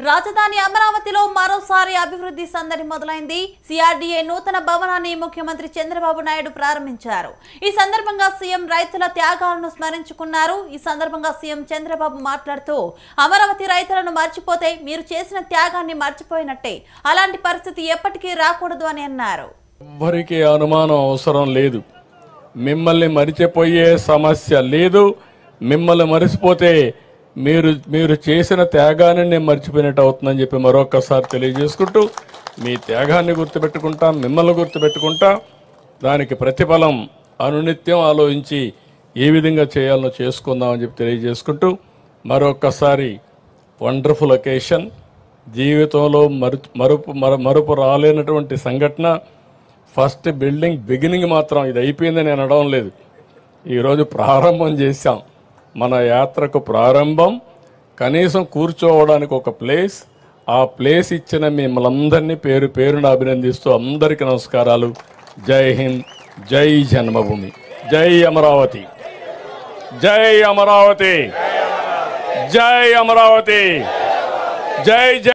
రాజధాని అమరావతిలో మరోసారి అభివృద్ధి సందడి మొదలైంది. సిఆర్డీఏ నూతన భవనాన్ని ముఖ్యమంత్రి చంద్రబాబు నాయుడు ప్రారంభించారు. ఈ సందర్భంగా సీఎం రైతుల త్యాగాలను స్మరించుకున్నారు. ఈ సందర్భంగా సీఎం చంద్రబాబు మాట్లాడుతూ, అమరావతి రైతులను మర్చిపోతే మీరు చేసిన త్యాగాన్ని మర్చిపోయినట్టే, అలాంటి పరిస్థితి ఎప్పటికీ రాకూడదు అని అన్నారు. ఎవరికి అనుమానం అవసరం లేదు. మిమ్మల్ని మరిచిపోయే సమస్య లేదు. మిమ్మల్ని మరిచిపోతే మీరు చేసిన త్యాగాన్ని నేను మర్చిపోయినట్టు అవుతుందని చెప్పి మరొకసారి తెలియజేసుకుంటూ, మీ త్యాగాన్ని గుర్తుపెట్టుకుంటా, మిమ్మల్ని గుర్తుపెట్టుకుంటా, దానికి ప్రతిఫలం అనునిత్యం ఆలోచించి ఏ విధంగా చేయాలో చేసుకుందామని చెప్పి తెలియజేసుకుంటూ, మరొకసారి వండర్ఫుల్ ఒకేషన్, జీవితంలో మరుపు రాలేనటువంటి సంఘటన. ఫస్ట్ బిగినింగ్ మాత్రం ఇది అయిపోయిందని అనడం లేదు. ఈరోజు ప్రారంభం చేశాం. మన యాత్రకు ప్రారంభం, కనీసం కూర్చోవడానికి ఒక ప్లేస్, ఆ ప్లేస్ ఇచ్చిన మిమ్మల్ందరినీ పేరు పేరున అభినందిస్తూ అందరికీ నమస్కారాలు. జై హింద్, జై జన్మభూమి, జై అమరావతి, జై అమరావతి, జై అమరావతి, జై జై.